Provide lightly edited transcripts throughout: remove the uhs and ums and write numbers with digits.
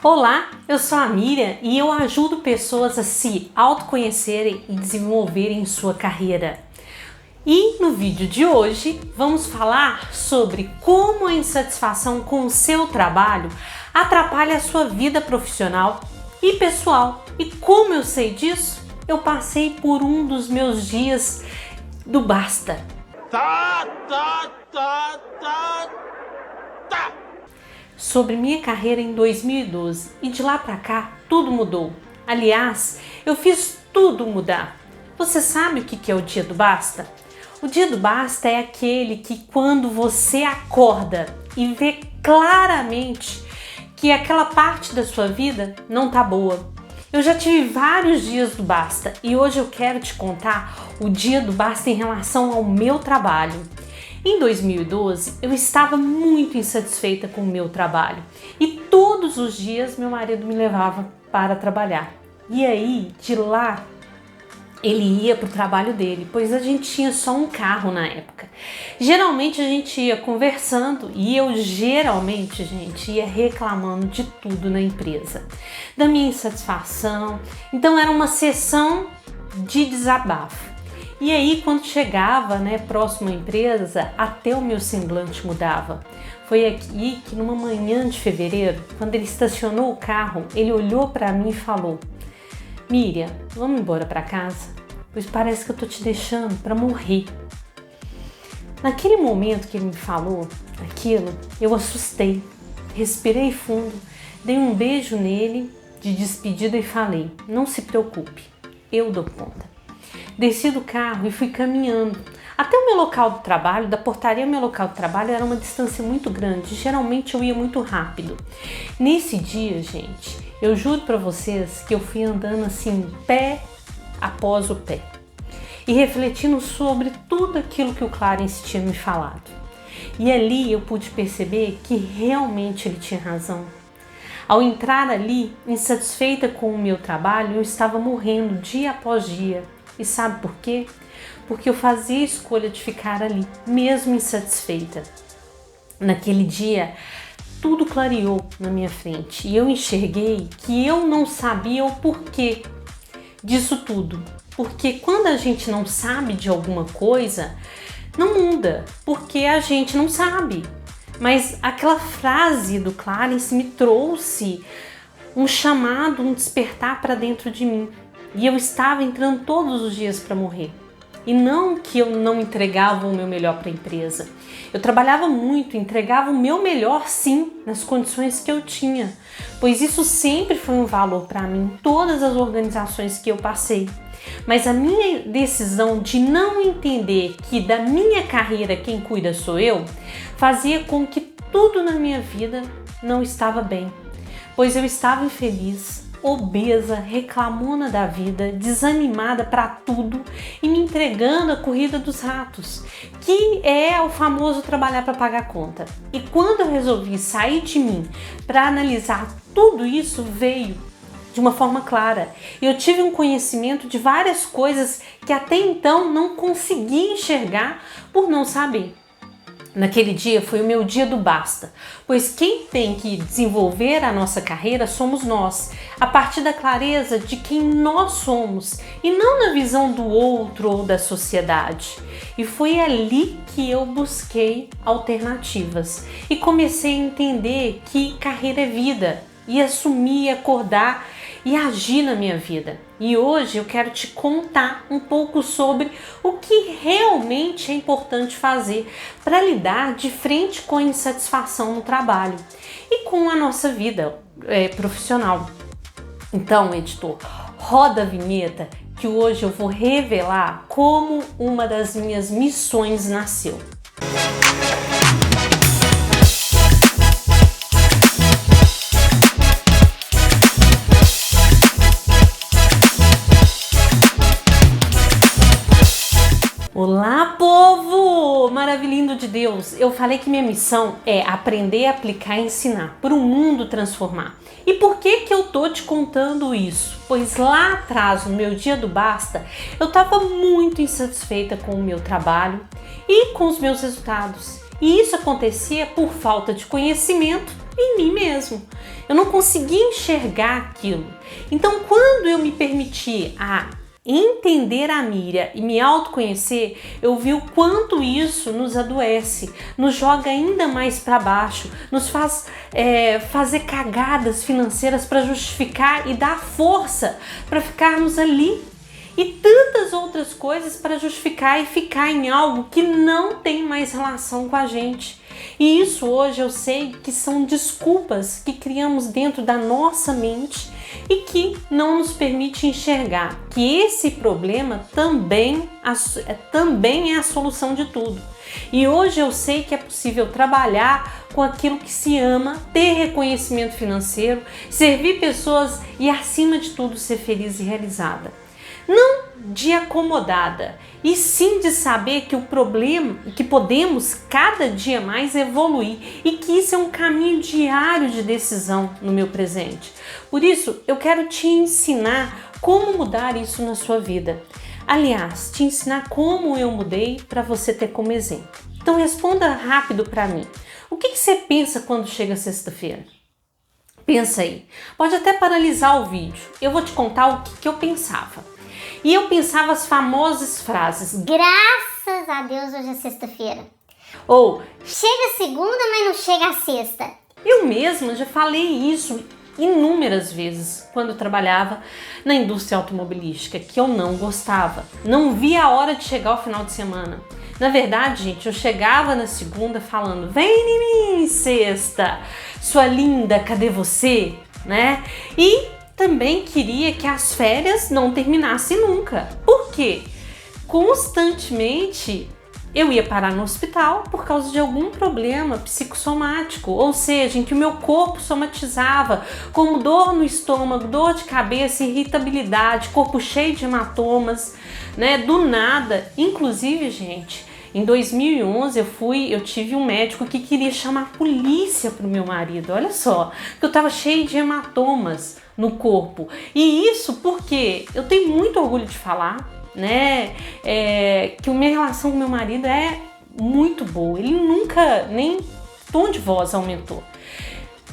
Olá, eu sou a Miriam e eu ajudo pessoas a se autoconhecerem e desenvolverem sua carreira. E no vídeo de hoje vamos falar sobre como a insatisfação com o seu trabalho atrapalha a sua vida profissional e pessoal. E como eu sei disso? Eu passei por um dos meus dias do basta. Sobre minha carreira em 2012 e de lá pra cá tudo mudou. Aliás, eu fiz tudo mudar. Você sabe o que é o dia do basta? O dia do basta é aquele que quando você acorda e vê claramente que aquela parte da sua vida não tá boa. Eu já tive vários dias do basta e hoje eu quero te contar o dia do basta em relação ao meu trabalho. Em 2012, eu estava muito insatisfeita com o meu trabalho e todos os dias meu marido me levava para trabalhar. E aí, de lá, ele ia para o trabalho dele, pois a gente tinha só um carro na época. Geralmente a gente ia conversando e eu geralmente, gente, ia reclamando de tudo na empresa, da minha insatisfação. Então era uma sessão de desabafo. E aí, quando chegava, próximo à empresa, até o meu semblante mudava. Foi aqui que numa manhã de fevereiro, quando ele estacionou o carro, ele olhou para mim e falou: Miriam, vamos embora para casa? Pois parece que eu tô te deixando para morrer. Naquele momento que ele me falou aquilo, eu assustei, respirei fundo, dei um beijo nele de despedida e falei: não se preocupe, eu dou conta. Desci do carro e fui caminhando até o meu local de trabalho. Da portaria ao meu local de trabalho era uma distância muito grande, geralmente eu ia muito rápido. Nesse dia, gente, eu juro para vocês que eu fui andando assim, pé após o pé, e refletindo sobre tudo aquilo que o Clarence tinha me falado. E ali eu pude perceber que realmente ele tinha razão. Ao entrar ali, insatisfeita com o meu trabalho, eu estava morrendo dia após dia. E sabe por quê? Porque eu fazia a escolha de ficar ali, mesmo insatisfeita. Naquele dia, tudo clareou na minha frente e eu enxerguei que eu não sabia o porquê disso tudo. Porque quando a gente não sabe de alguma coisa, não muda, porque a gente não sabe. Mas aquela frase do Clarence me trouxe um chamado, um despertar para dentro de mim. E eu estava entrando todos os dias para morrer. E não que eu não entregava o meu melhor para a empresa. Eu trabalhava muito, entregava o meu melhor sim, nas condições que eu tinha. Pois isso sempre foi um valor para mim em todas as organizações que eu passei. Mas a minha decisão de não entender que da minha carreira quem cuida sou eu, fazia com que tudo na minha vida não estava bem. Pois eu estava infeliz, obesa, reclamona da vida, desanimada para tudo e me entregando à corrida dos ratos, que é o famoso trabalhar para pagar conta. E quando eu resolvi sair de mim para analisar tudo isso, veio de uma forma clara. Eu tive um conhecimento de várias coisas que até então não conseguia enxergar por não saber. Naquele dia foi o meu dia do basta, pois quem tem que desenvolver a nossa carreira somos nós, a partir da clareza de quem nós somos e não na visão do outro ou da sociedade. E foi ali que eu busquei alternativas e comecei a entender que carreira é vida e assumir, acordar e agir na minha vida. E hoje eu quero te contar um pouco sobre o que realmente é importante fazer para lidar de frente com a insatisfação no trabalho e com a nossa vida profissional. Então, editor, roda a vinheta que hoje eu vou revelar como uma das minhas missões nasceu. Olá, povo maravilhoso de Deus! Eu falei que minha missão é aprender, aplicar e ensinar para o mundo transformar. E por que eu tô te contando isso? Pois lá atrás, no meu dia do basta, eu estava muito insatisfeita com o meu trabalho e com os meus resultados. E isso acontecia por falta de conhecimento em mim mesmo. Eu não conseguia enxergar aquilo. Então, quando eu me permiti a entender a Miriam e me autoconhecer, eu vi o quanto isso nos adoece, nos joga ainda mais para baixo, nos faz fazer cagadas financeiras para justificar e dar força para ficarmos ali. E tantas outras coisas para justificar e ficar em algo que não tem mais relação com a gente. E isso hoje eu sei que são desculpas que criamos dentro da nossa mente e que não nos permite enxergar que esse problema também é a solução de tudo. E hoje eu sei que é possível trabalhar com aquilo que se ama, ter reconhecimento financeiro, servir pessoas e, acima de tudo, ser feliz e realizada. Não de acomodada, e sim de saber que o problema, que podemos cada dia mais evoluir e que isso é um caminho diário de decisão no meu presente. Por isso, eu quero te ensinar como mudar isso na sua vida. Aliás, te ensinar como eu mudei para você ter como exemplo. Então responda rápido para mim. O que você pensa quando chega sexta-feira? Pensa aí. Pode até paralisar o vídeo. Eu vou te contar o que eu pensava. E eu pensava as famosas frases: graças a Deus hoje é sexta-feira. Ou chega segunda, mas não chega a sexta. Eu mesma já falei isso inúmeras vezes quando eu trabalhava na indústria automobilística, que eu não gostava. Não via a hora de chegar ao final de semana. Na verdade, gente, eu chegava na segunda falando: vem em mim, sexta, sua linda, cadê você? Né? E também queria que as férias não terminassem nunca. Por quê? Constantemente eu ia parar no hospital por causa de algum problema psicossomático, ou seja, em que o meu corpo somatizava, como dor no estômago, dor de cabeça, irritabilidade, corpo cheio de hematomas, né? Do nada. Inclusive, gente, em 2011 eu tive um médico que queria chamar a polícia pro meu marido. Olha só, que eu tava cheio de hematomas no corpo. E isso porque eu tenho muito orgulho de falar, né, que a minha relação com meu marido é muito boa. Ele nunca nem tom de voz aumentou.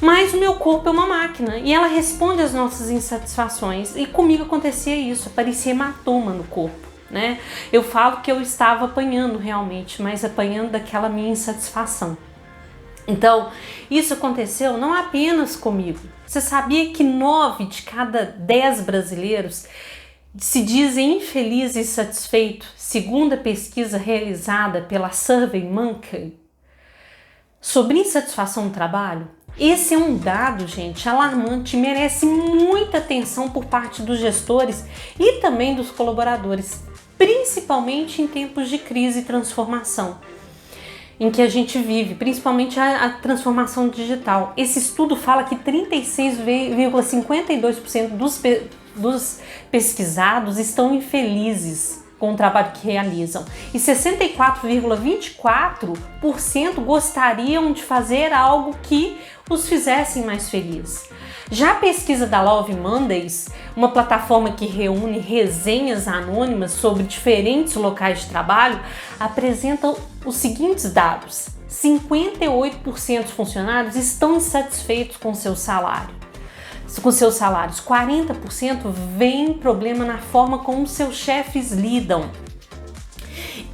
Mas o meu corpo é uma máquina e ela responde às nossas insatisfações. E comigo acontecia isso, aparecia hematoma no corpo, né? Eu falo que eu estava apanhando realmente, mas apanhando daquela minha insatisfação. Então, isso aconteceu não apenas comigo. Você sabia que 9 de cada 10 brasileiros se dizem infelizes e insatisfeitos, segundo a pesquisa realizada pela SurveyMonkey sobre insatisfação no trabalho? Esse é um dado, gente, alarmante, merece muita atenção por parte dos gestores e também dos colaboradores, principalmente em tempos de crise e transformação em que a gente vive, principalmente a transformação digital. Esse estudo fala que 36,52% dos pesquisados estão infelizes com o trabalho que realizam e 64,24% gostariam de fazer algo que os fizessem mais felizes. Já a pesquisa da Love Mondays, uma plataforma que reúne resenhas anônimas sobre diferentes locais de trabalho, apresenta os seguintes dados: 58% dos funcionários estão insatisfeitos com seus salários, 40% veem problema na forma como seus chefes lidam,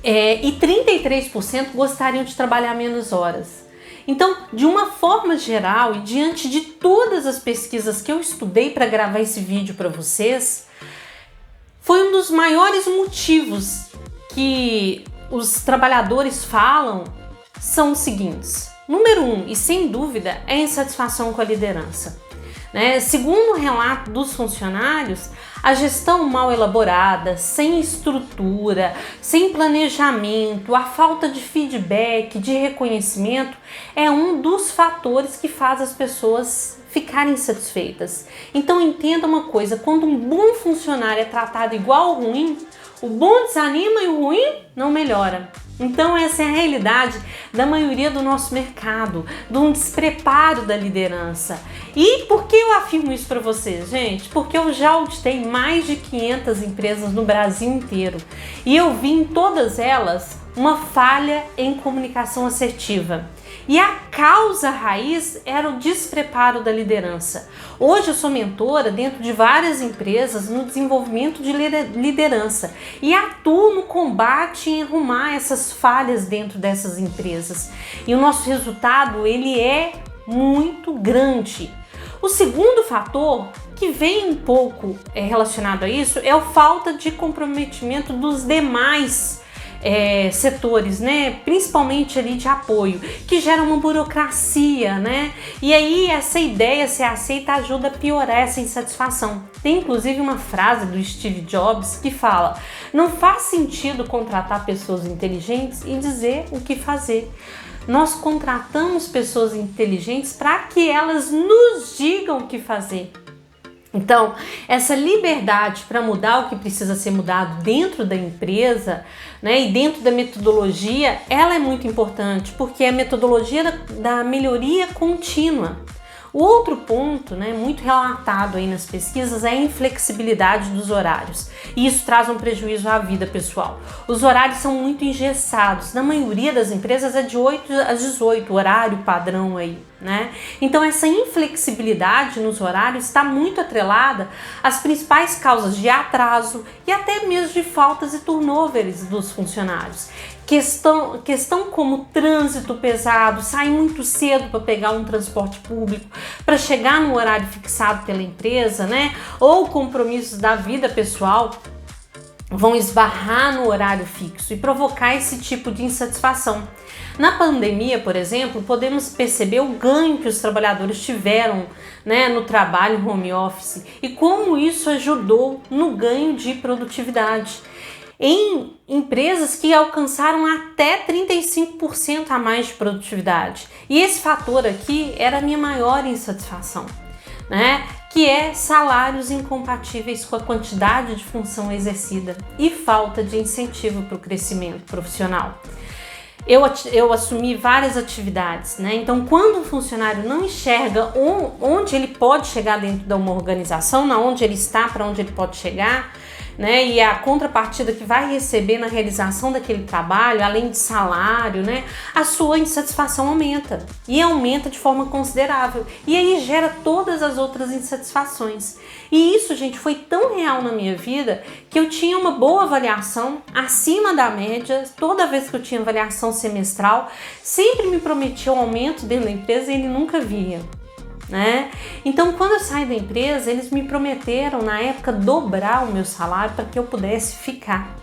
e 33% gostariam de trabalhar menos horas. Então, de uma forma geral e diante de todas as pesquisas que eu estudei para gravar esse vídeo para vocês, foi um dos maiores motivos que os trabalhadores falam são os seguintes. Número 1, e sem dúvida, é a insatisfação com a liderança. Segundo o relato dos funcionários, a gestão mal elaborada, sem estrutura, sem planejamento, a falta de feedback, de reconhecimento é um dos fatores que faz as pessoas ficarem insatisfeitas. Então entenda uma coisa, quando um bom funcionário é tratado igual ao ruim, o bom desanima e o ruim não melhora. Então essa é a realidade da maioria do nosso mercado, de um despreparo da liderança. E por que eu afirmo isso para vocês, gente? Porque eu já auditei mais de 500 empresas no Brasil inteiro e eu vi em todas elas uma falha em comunicação assertiva. E a causa raiz era o despreparo da liderança. Hoje eu sou mentora dentro de várias empresas no desenvolvimento de liderança e atuo no combate em arrumar essas falhas dentro dessas empresas. E o nosso resultado, ele é muito grande. O segundo fator que vem um pouco relacionado a isso é a falta de comprometimento dos demais setores, né? Principalmente ali de apoio, que gera uma burocracia, né? E aí essa ideia ser aceita ajuda a piorar essa insatisfação. Tem inclusive uma frase do Steve Jobs que fala: não faz sentido contratar pessoas inteligentes e dizer o que fazer. Nós contratamos pessoas inteligentes para que elas nos digam o que fazer. Então, essa liberdade para mudar o que precisa ser mudado dentro da empresa, né, e dentro da metodologia, ela é muito importante, porque é a metodologia da melhoria contínua. O outro ponto, né, muito relatado aí nas pesquisas, é a inflexibilidade dos horários. E isso traz um prejuízo à vida pessoal. Os horários são muito engessados. Na maioria das empresas é de 8 às 18, o horário padrão aí, né? Então essa inflexibilidade nos horários está muito atrelada às principais causas de atraso e até mesmo de faltas e turnovers dos funcionários. Questão como trânsito pesado, sair muito cedo para pegar um transporte público, para chegar no horário fixado pela empresa, né? Ou compromissos da vida pessoal vão esbarrar no horário fixo e provocar esse tipo de insatisfação. Na pandemia, por exemplo, podemos perceber o ganho que os trabalhadores tiveram, né, no trabalho home office e como isso ajudou no ganho de produtividade. Em empresas que alcançaram até 35% a mais de produtividade. E esse fator aqui era a minha maior insatisfação, né? Que é salários incompatíveis com a quantidade de função exercida e falta de incentivo para o crescimento profissional. Eu assumi várias atividades, né? Então, quando um funcionário não enxerga onde ele pode chegar dentro de uma organização, na onde ele está, para onde ele pode chegar, né? E a contrapartida que vai receber na realização daquele trabalho, além de salário, né? A sua insatisfação aumenta e aumenta de forma considerável. E aí gera todas as outras insatisfações. E isso, gente, foi tão real na minha vida que eu tinha uma boa avaliação acima da média. Toda vez que eu tinha avaliação semestral, sempre me prometia um aumento dentro da empresa e ele nunca via, né? Então, quando eu saí da empresa, eles me prometeram na época dobrar o meu salário para que eu pudesse ficar.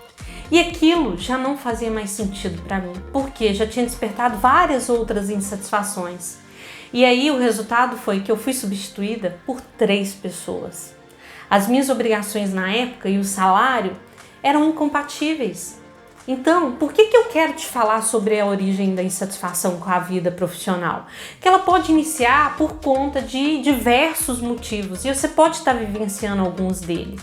E aquilo já não fazia mais sentido para mim, porque já tinha despertado várias outras insatisfações. E aí o resultado foi que eu fui substituída por 3 pessoas. As minhas obrigações na época e o salário eram incompatíveis. Então, por que eu quero te falar sobre a origem da insatisfação com a vida profissional? Que ela pode iniciar por conta de diversos motivos e você pode estar vivenciando alguns deles.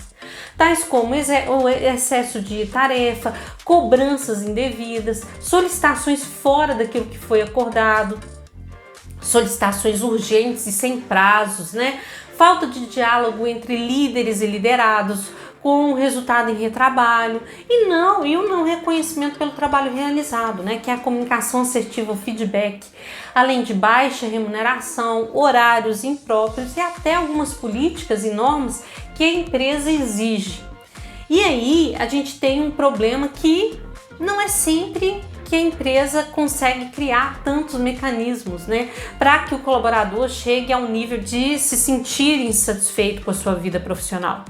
Tais como o excesso de tarefa, cobranças indevidas, solicitações fora daquilo que foi acordado, solicitações urgentes e sem prazos, né? Falta de diálogo entre líderes e liderados, com resultado em retrabalho e o não reconhecimento pelo trabalho realizado, né? Que é a comunicação assertiva, o feedback, além de baixa remuneração, horários impróprios e até algumas políticas e normas que a empresa exige. E aí a gente tem um problema que não é sempre que a empresa consegue criar tantos mecanismos, né, para que o colaborador chegue a um nível de se sentir insatisfeito com a sua vida profissional.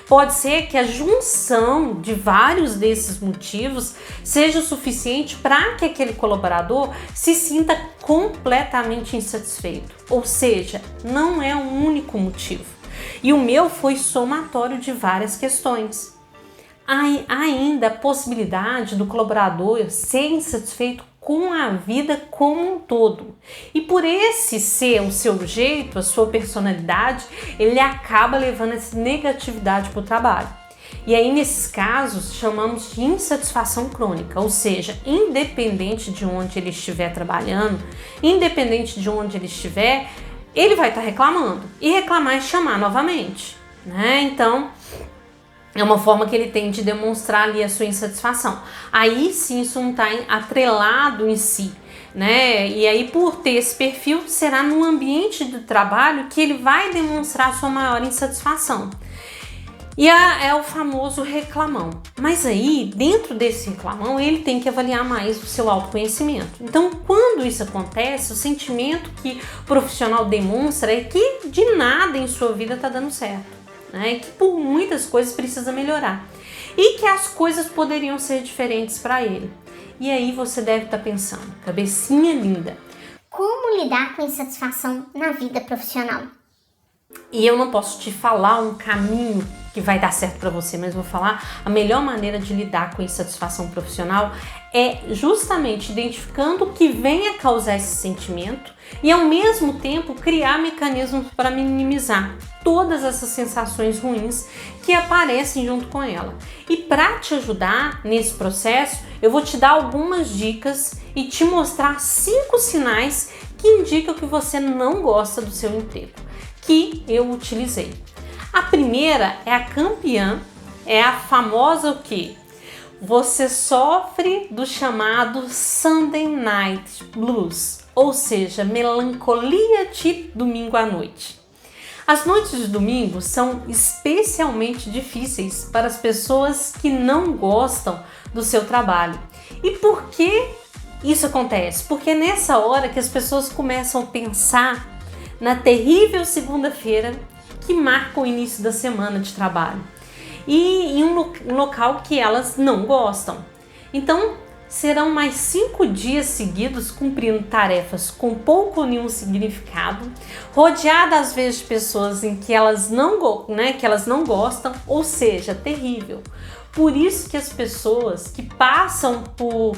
Pode ser que a junção de vários desses motivos seja o suficiente para que aquele colaborador se sinta completamente insatisfeito, ou seja, não é um único motivo. E o meu foi somatório de várias questões. Há ainda a possibilidade do colaborador ser insatisfeito com a vida como um todo. E por esse ser o seu jeito, a sua personalidade, ele acaba levando essa negatividade para o trabalho. E aí, nesses casos, chamamos de insatisfação crônica, ou seja, independente de onde ele estiver trabalhando, independente de onde ele estiver, ele vai estar reclamando. E reclamar é chamar novamente, né? Então, é uma forma que ele tem de demonstrar ali a sua insatisfação. Aí sim, isso não está atrelado em si, né? E aí, por ter esse perfil, será no ambiente de trabalho que ele vai demonstrar sua maior insatisfação. E é o famoso reclamão. Mas aí, dentro desse reclamão, ele tem que avaliar mais o seu autoconhecimento. Então, quando isso acontece, o sentimento que o profissional demonstra é que de nada em sua vida está dando certo, né? E que por muitas coisas precisa melhorar. E que as coisas poderiam ser diferentes para ele. E aí você deve estar pensando, cabecinha linda, Como lidar com insatisfação na vida profissional? e eu não posso te falar um caminho que vai dar certo para você, mas vou falar a melhor maneira de lidar com insatisfação profissional é justamente identificando o que vem a causar esse sentimento e ao mesmo tempo criar mecanismos para minimizar todas essas sensações ruins que aparecem junto com ela. E para te ajudar nesse processo, eu vou te dar algumas dicas e te mostrar 5 sinais que indicam que você não gosta do seu emprego, que eu utilizei. A primeira é a campeã, é a famosa o quê? Você sofre do chamado Sunday Night Blues, ou seja, melancolia de domingo à noite. As noites de domingo são especialmente difíceis para as pessoas que não gostam do seu trabalho. E por que isso acontece? Porque é nessa hora que as pessoas começam a pensar na terrível segunda-feira que marca o início da semana de trabalho e em um local que elas não gostam. Então, serão mais 5 dias seguidos cumprindo tarefas com pouco ou nenhum significado, rodeada às vezes de pessoas em que elas não gostam, ou seja, terrível. Por isso que as pessoas que passam por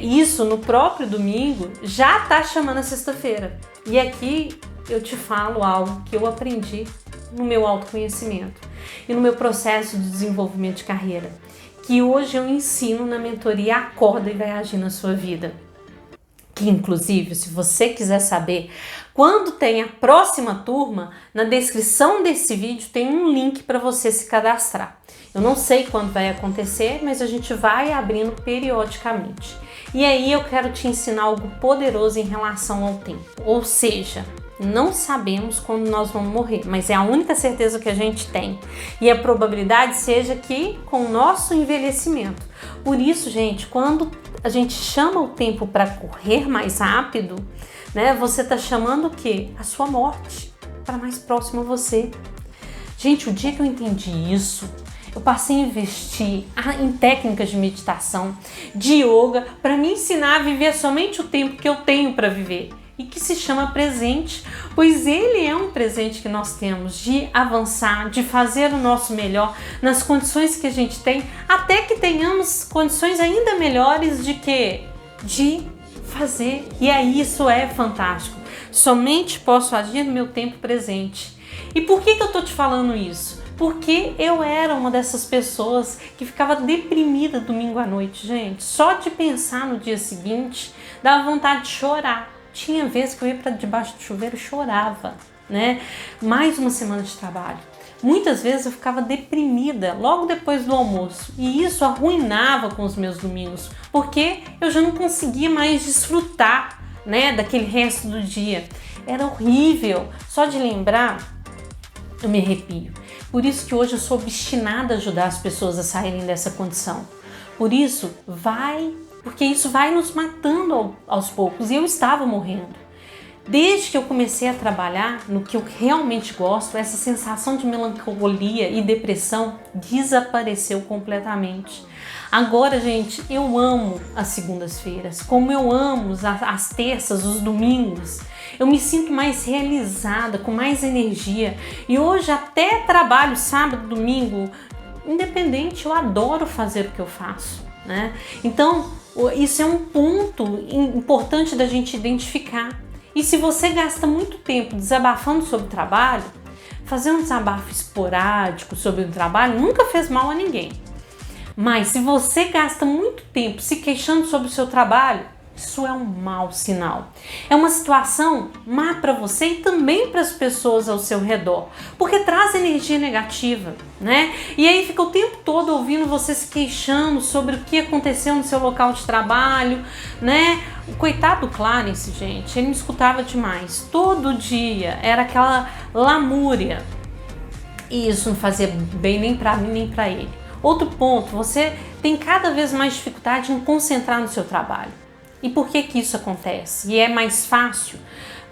isso no próprio domingo já tá chamando a sexta-feira. E aqui eu te falo algo que eu aprendi no meu autoconhecimento e no meu processo de desenvolvimento de carreira, que hoje eu ensino na mentoria Acorda e Vai Agir na Sua Vida. Que inclusive, se você quiser saber quando tem a próxima turma, na descrição desse vídeo tem um link para você se cadastrar. Eu não sei quando vai acontecer, mas a gente vai abrindo periodicamente. E aí eu quero te ensinar algo poderoso em relação ao tempo. Ou seja, não sabemos quando nós vamos morrer, mas é a única certeza que a gente tem. E a probabilidade seja que com o nosso envelhecimento. Por isso, gente, quando a gente chama o tempo para correr mais rápido, né, você está chamando o quê? A sua morte para mais próximo a você. Gente, o dia que eu entendi isso, eu passei a investir em técnicas de meditação, de yoga, para me ensinar a viver somente o tempo que eu tenho para viver e que se chama presente, pois ele é um presente que nós temos de avançar, de fazer o nosso melhor nas condições que a gente tem, até que tenhamos condições ainda melhores de fazer. E aí isso é fantástico. Somente posso agir no meu tempo presente. E por que eu tô te falando isso? Porque eu era uma dessas pessoas que ficava deprimida domingo à noite, gente. Só de pensar no dia seguinte, dava vontade de chorar. Tinha vezes que eu ia para debaixo do chuveiro e chorava, né? Mais uma semana de trabalho. Muitas vezes eu ficava deprimida logo depois do almoço. E isso arruinava com os meus domingos, porque eu já não conseguia mais desfrutar, né, daquele resto do dia. Era horrível. Só de lembrar, eu me arrepio. Por isso que hoje eu sou obstinada a ajudar as pessoas a saírem dessa condição. Por isso, porque isso vai nos matando aos poucos. E eu estava morrendo. Desde que eu comecei a trabalhar no que eu realmente gosto, essa sensação de melancolia e depressão desapareceu completamente. Agora, gente, eu amo as segundas-feiras, como eu amo as terças, os domingos. Eu me sinto mais realizada, com mais energia. E hoje até trabalho sábado, domingo, independente, eu adoro fazer o que eu faço, né? Então, isso é um ponto importante da gente identificar. E se você gasta muito tempo desabafando sobre o trabalho, fazer um desabafo esporádico sobre o trabalho nunca fez mal a ninguém. Mas se você gasta muito tempo se queixando sobre o seu trabalho, Isso é um mau sinal. É uma situação má para você e também para as pessoas ao seu redor, porque traz energia negativa, né? E aí fica o tempo todo ouvindo você se queixando sobre o que aconteceu no seu local de trabalho, né? O coitado do Clarence, gente, ele me escutava demais. Todo dia era aquela lamúria. E isso não fazia bem nem para mim nem para ele. Outro ponto, você tem cada vez mais dificuldade em concentrar no seu trabalho. E por que isso acontece? E é mais fácil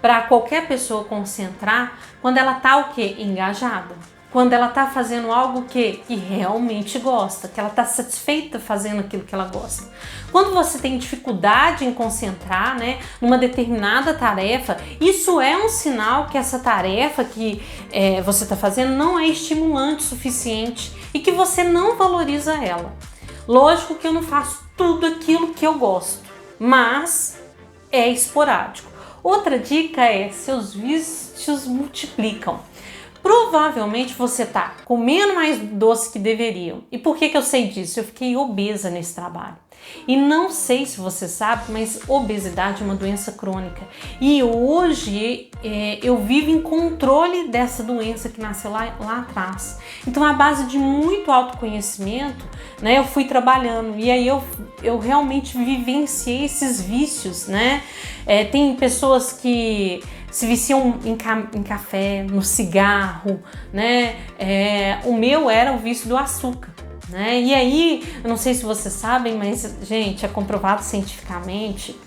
para qualquer pessoa concentrar quando ela está o quê? Engajada. Quando ela está fazendo algo que realmente gosta, que ela está satisfeita fazendo aquilo que ela gosta. Quando você tem dificuldade em concentrar, né, numa determinada tarefa, isso é um sinal que essa tarefa que você está fazendo não é estimulante o suficiente e que você não valoriza ela. Lógico que eu não faço tudo aquilo que eu gosto, mas é esporádico. Outra dica é: seus vícios multiplicam. Provavelmente você está comendo mais doce que deveriam. E por que eu sei disso? Eu fiquei obesa nesse trabalho. E não sei se você sabe, mas obesidade é uma doença crônica. E hoje eu vivo em controle dessa doença que nasceu lá atrás. Então, à base de muito autoconhecimento, né, eu fui trabalhando. E aí eu realmente vivenciei esses vícios, né? Tem pessoas que se viciam em café, no cigarro, né? O meu era o vício do açúcar, né? E aí, eu não sei se vocês sabem, mas, gente, é comprovado cientificamente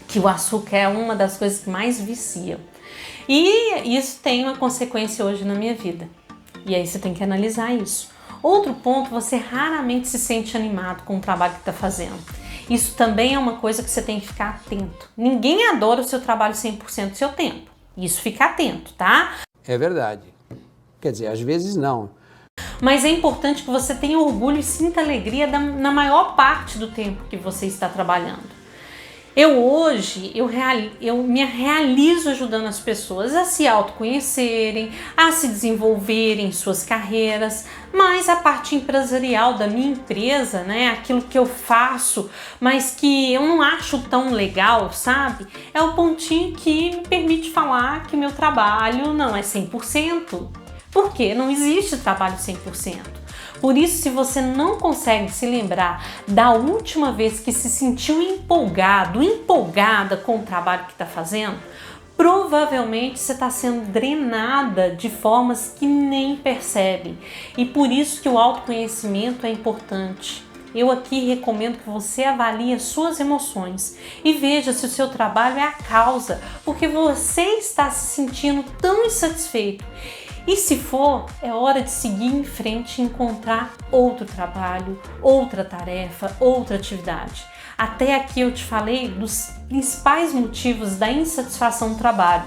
que o açúcar é uma das coisas que mais viciam. E isso tem uma consequência hoje na minha vida. E aí você tem que analisar isso. Outro ponto, você raramente se sente animado com o trabalho que está fazendo. Isso também é uma coisa que você tem que ficar atento. Ninguém adora o seu trabalho 100% do seu tempo. Isso, fica atento, tá? É verdade. Quer dizer, às vezes não. Mas é importante que você tenha orgulho e sinta alegria na maior parte do tempo que você está trabalhando. Hoje me realizo ajudando as pessoas a se autoconhecerem, a se desenvolverem em suas carreiras, mas a parte empresarial da minha empresa, né, aquilo que eu faço, mas que eu não acho tão legal, sabe? É o pontinho que me permite falar que meu trabalho não é 100%. Porque não existe trabalho 100%. Por isso, se você não consegue se lembrar da última vez que se sentiu empolgada com o trabalho que está fazendo, provavelmente você está sendo drenada de formas que nem percebe. E por isso que o autoconhecimento é importante. Eu aqui recomendo que você avalie as suas emoções e veja se o seu trabalho é a causa, porque você está se sentindo tão insatisfeito. E se for, é hora de seguir em frente e encontrar outro trabalho, outra tarefa, outra atividade. Até aqui eu te falei dos principais motivos da insatisfação no trabalho.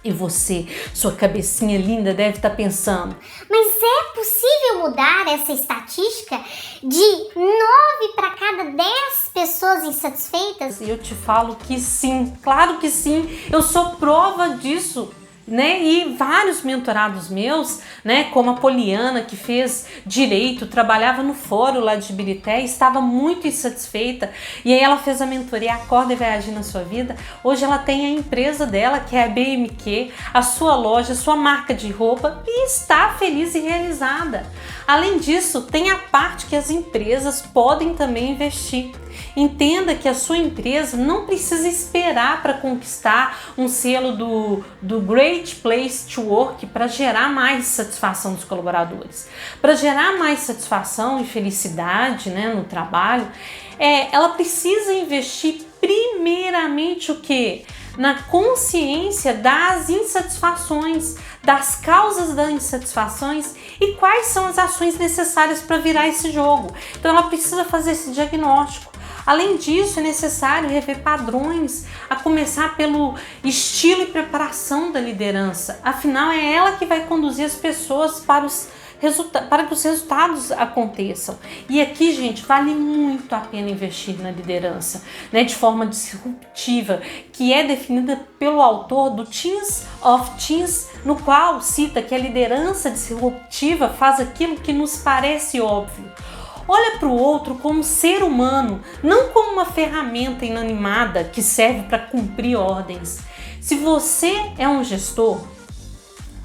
E você, sua cabecinha linda, deve estar pensando: mas é possível mudar essa estatística de 9 para cada 10 pessoas insatisfeitas? E eu te falo que sim, claro que sim, eu sou prova disso. Né? E vários mentorados meus, né, como a Poliana, que fez direito, trabalhava no fórum lá de Ibirité, estava muito insatisfeita, e aí ela fez a mentoria Acorda e Vai Agir na Sua Vida. Hoje ela tem a empresa dela, que é a BMQ, a sua loja, a sua marca de roupa, e está feliz e realizada. Além disso, tem a parte que as empresas podem também investir. Entenda que a sua empresa não precisa esperar para conquistar um selo do Great Place to Work para gerar mais satisfação dos colaboradores. Para gerar mais satisfação e felicidade, né, no trabalho, ela precisa investir primeiramente o quê? Na consciência das insatisfações, das causas das insatisfações e quais são as ações necessárias para virar esse jogo. Então ela precisa fazer esse diagnóstico. Além disso, é necessário rever padrões, a começar pelo estilo e preparação da liderança. Afinal, é ela que vai conduzir as pessoas para que os resultados aconteçam. E aqui, gente, vale muito a pena investir na liderança, né, de forma disruptiva, que é definida pelo autor do Teams of Teams, no qual cita que a liderança disruptiva faz aquilo que nos parece óbvio. Olha para o outro como ser humano, não como uma ferramenta inanimada que serve para cumprir ordens. Se você é um gestor,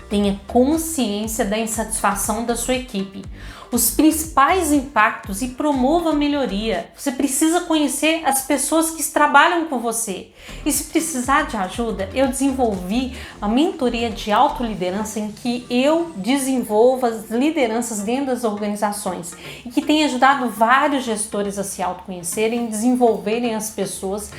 tenha consciência da insatisfação da sua equipe, os principais impactos e promova a melhoria. Você precisa conhecer as pessoas que trabalham com você. E se precisar de ajuda, eu desenvolvi a mentoria de autoliderança em que eu desenvolvo as lideranças dentro das organizações e que tem ajudado vários gestores a se autoconhecerem, desenvolverem as pessoas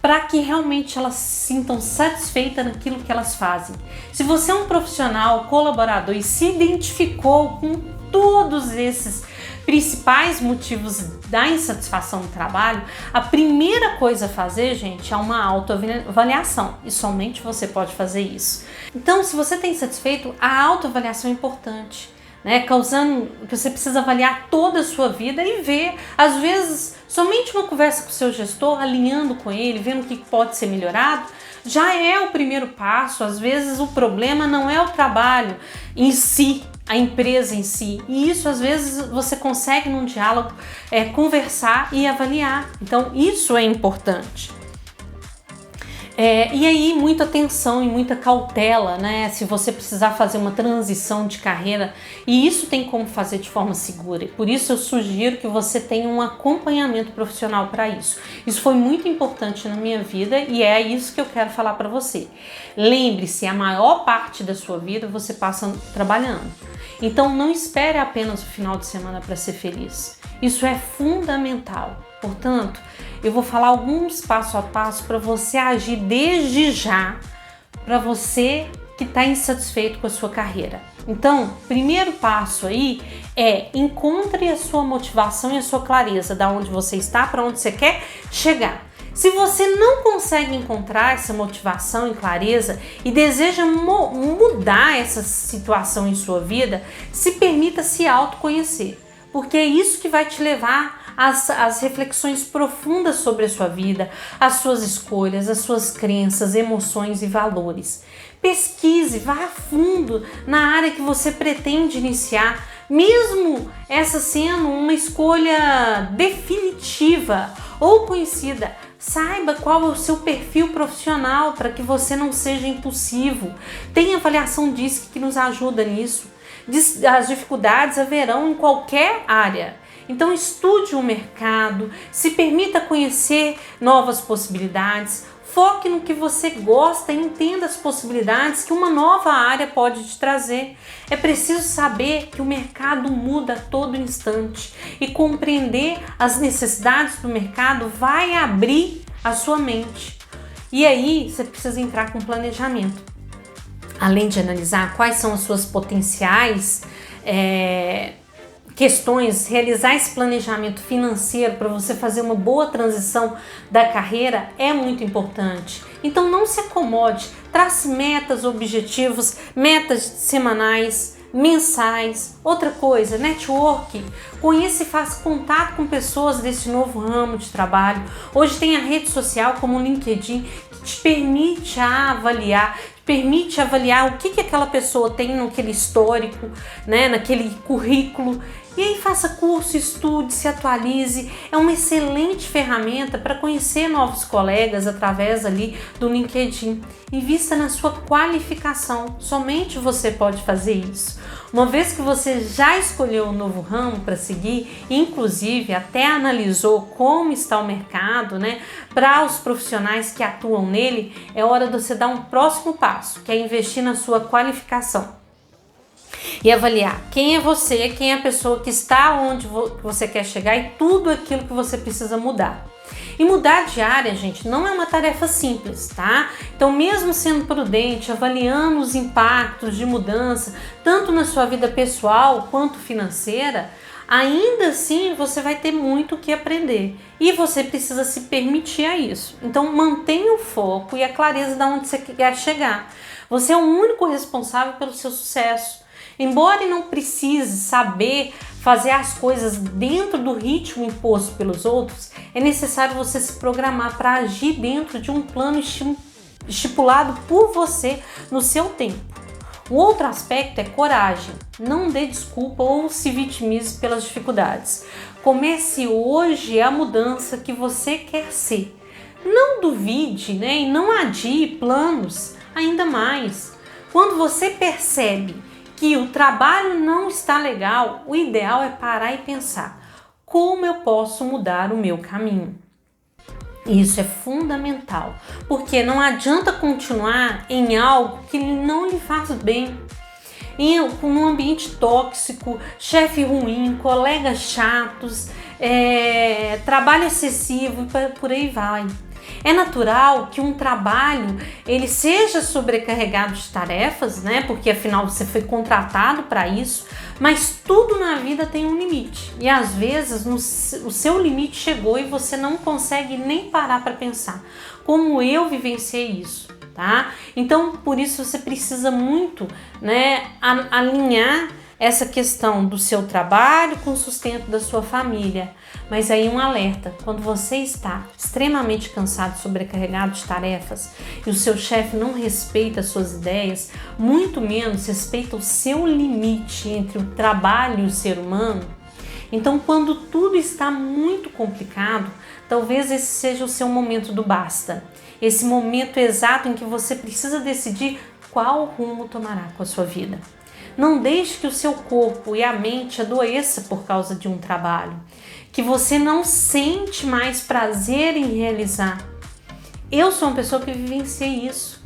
para que realmente elas se sintam satisfeitas naquilo que elas fazem. Se você é um profissional, colaborador e se identificou com todos esses principais motivos da insatisfação no trabalho, a primeira coisa a fazer, gente, é uma autoavaliação e somente você pode fazer isso. Então, se você está insatisfeito, a autoavaliação é importante, né? Causando que você precisa avaliar toda a sua vida e ver, às vezes, somente uma conversa com o seu gestor, alinhando com ele, vendo o que pode ser melhorado, já é o primeiro passo. Às vezes o problema não é o trabalho em si, a empresa em si, e isso às vezes você consegue num diálogo conversar e avaliar. Então isso é importante. E aí muita atenção e muita cautela, né? Se você precisar fazer uma transição de carreira, e isso tem como fazer de forma segura. E por isso eu sugiro que você tenha um acompanhamento profissional para isso. Isso foi muito importante na minha vida e é isso que eu quero falar para você. Lembre-se, a maior parte da sua vida você passa trabalhando. Então não espere apenas o final de semana para ser feliz. Isso é fundamental. Portanto, eu vou falar alguns passo a passo para você agir desde já, para você que está insatisfeito com a sua carreira. Então, primeiro passo aí é encontre a sua motivação e a sua clareza, da onde você está, para onde você quer chegar. Se você não consegue encontrar essa motivação e clareza e deseja mudar essa situação em sua vida, se permita se autoconhecer, porque é isso que vai te levar às reflexões profundas sobre a sua vida, as suas escolhas, as suas crenças, emoções e valores. Pesquise, vá a fundo na área que você pretende iniciar, mesmo essa sendo uma escolha definitiva ou conhecida. Saiba qual é o seu perfil profissional para que você não seja impulsivo. Tem avaliação DISC que nos ajuda nisso. As dificuldades haverão em qualquer área. Então estude o mercado, se permita conhecer novas possibilidades, foque no que você gosta e entenda as possibilidades que uma nova área pode te trazer. É preciso saber que o mercado muda a todo instante e compreender as necessidades do mercado vai abrir a sua mente. E aí você precisa entrar com planejamento. Além de analisar quais são as suas potenciais questões, realizar esse planejamento financeiro para você fazer uma boa transição da carreira é muito importante. Então não se acomode, trace metas, objetivos, metas semanais, mensais. Outra coisa, network, conheça e faça contato com pessoas desse novo ramo de trabalho. Hoje tem a rede social como o LinkedIn que te permite avaliar o que aquela pessoa tem naquele histórico, né, naquele currículo. E aí faça curso, estude, se atualize. É uma excelente ferramenta para conhecer novos colegas através ali do LinkedIn. Invista na sua qualificação, somente você pode fazer isso. Uma vez que você já escolheu um novo ramo para seguir, inclusive até analisou como está o mercado, né, para os profissionais que atuam nele, é hora de você dar um próximo passo, que é investir na sua qualificação. E avaliar quem é você, quem é a pessoa que está onde você quer chegar e tudo aquilo que você precisa mudar. E mudar de área, gente, não é uma tarefa simples, tá? Então, mesmo sendo prudente, avaliando os impactos de mudança, tanto na sua vida pessoal quanto financeira, ainda assim você vai ter muito o que aprender. E você precisa se permitir a isso. Então, mantenha o foco e a clareza de onde você quer chegar. Você é o único responsável pelo seu sucesso. Embora não precise saber fazer as coisas dentro do ritmo imposto pelos outros, é necessário você se programar para agir dentro de um plano estipulado por você no seu tempo. O outro aspecto é coragem. Não dê desculpa ou se vitimize pelas dificuldades. Comece hoje a mudança que você quer ser. Não duvide, né? E não adie planos ainda mais. Quando você percebe que o trabalho não está legal, o ideal é parar e pensar: como eu posso mudar o meu caminho? Isso é fundamental, porque não adianta continuar em algo que não lhe faz bem. Em um ambiente tóxico, chefe ruim, colegas chatos, trabalho excessivo e por aí vai. É natural que um trabalho ele seja sobrecarregado de tarefas, né? Porque afinal você foi contratado para isso, mas tudo na vida tem um limite. E às vezes o seu limite chegou e você não consegue nem parar para pensar. Como eu vivenciei isso, tá? Então, por isso você precisa muito, né, alinhar essa questão do seu trabalho com o sustento da sua família. Mas aí um alerta: quando você está extremamente cansado, sobrecarregado de tarefas e o seu chefe não respeita as suas ideias, muito menos respeita o seu limite entre o trabalho e o ser humano, então quando tudo está muito complicado, talvez esse seja o seu momento do basta. Esse momento exato em que você precisa decidir qual rumo tomará com a sua vida. Não deixe que o seu corpo e a mente adoeça por causa de um trabalho que você não sente mais prazer em realizar. Eu sou uma pessoa que vivenciei isso.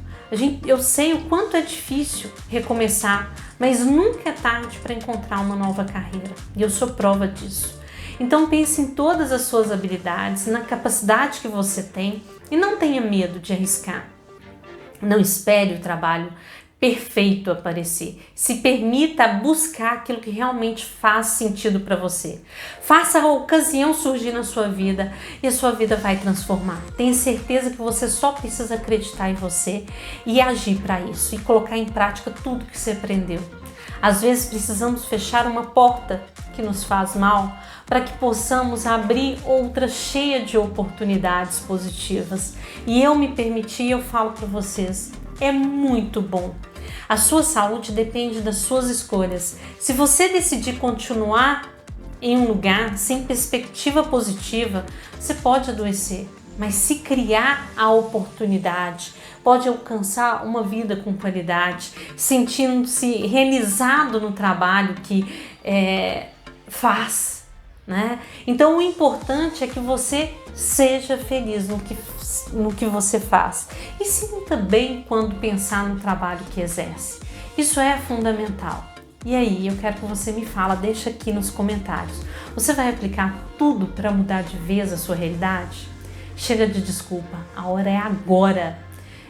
Eu sei o quanto é difícil recomeçar, mas nunca é tarde para encontrar uma nova carreira. E eu sou prova disso. Então pense em todas as suas habilidades, na capacidade que você tem e não tenha medo de arriscar. Não espere o trabalho perfeito aparecer. Se permita buscar aquilo que realmente faz sentido para você. Faça a ocasião surgir na sua vida e a sua vida vai transformar. Tenha certeza que você só precisa acreditar em você e agir para isso e colocar em prática tudo que você aprendeu. Às vezes precisamos fechar uma porta que nos faz mal para que possamos abrir outra cheia de oportunidades positivas. E eu me permiti, eu falo para vocês, é muito bom. A sua saúde depende das suas escolhas. Se você decidir continuar em um lugar sem perspectiva positiva, você pode adoecer. Mas se criar a oportunidade, pode alcançar uma vida com qualidade, sentindo-se realizado no trabalho que faz, né? Então o importante é que você seja feliz no que você faz e sinta bem quando pensar no trabalho que exerce. Isso é fundamental. E aí, eu quero que você me fala, deixa aqui nos comentários. Você vai aplicar tudo para mudar de vez a sua realidade? Chega de desculpa, a hora é agora.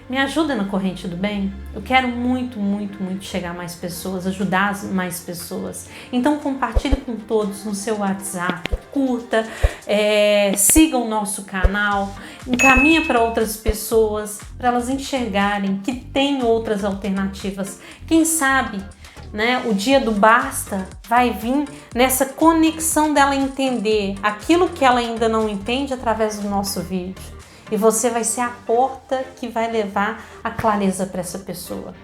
Me ajuda na corrente do bem? Eu quero muito, muito, muito chegar a mais pessoas, ajudar mais pessoas. Então compartilhe com todos no seu WhatsApp, curta, siga o nosso canal, encaminha para outras pessoas, para elas enxergarem que tem outras alternativas. Quem sabe, né, o dia do basta vai vir nessa conexão dela entender aquilo que ela ainda não entende através do nosso vídeo. E você vai ser a porta que vai levar a clareza para essa pessoa.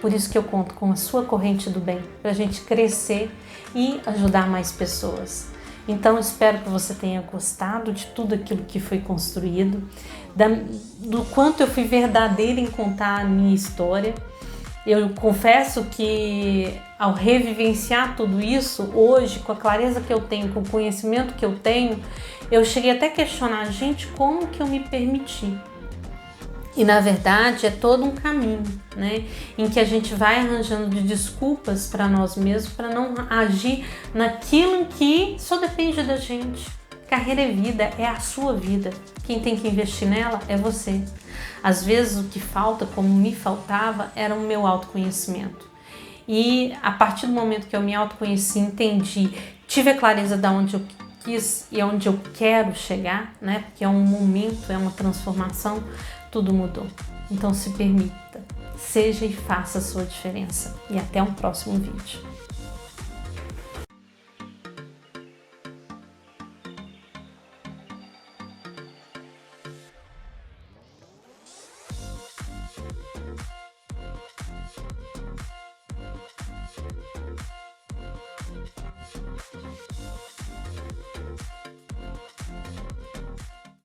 Por isso que eu conto com a sua corrente do bem, para a gente crescer e ajudar mais pessoas. Então, espero que você tenha gostado de tudo aquilo que foi construído, do quanto eu fui verdadeira em contar a minha história. Eu confesso que ao revivenciar tudo isso, hoje, com a clareza que eu tenho, com o conhecimento que eu tenho, eu cheguei até a questionar, gente, como que eu me permiti? E na verdade é todo um caminho, né? Em que a gente vai arranjando de desculpas para nós mesmos, para não agir naquilo que só depende da gente. Carreira é vida, é a sua vida. Quem tem que investir nela é você. Às vezes o que falta, como me faltava, era o meu autoconhecimento. E a partir do momento que eu me autoconheci, entendi, tive a clareza de onde eu quis e onde eu quero chegar, né? Porque é um momento, é uma transformação, tudo mudou. Então se permita, seja e faça a sua diferença. E até um próximo vídeo.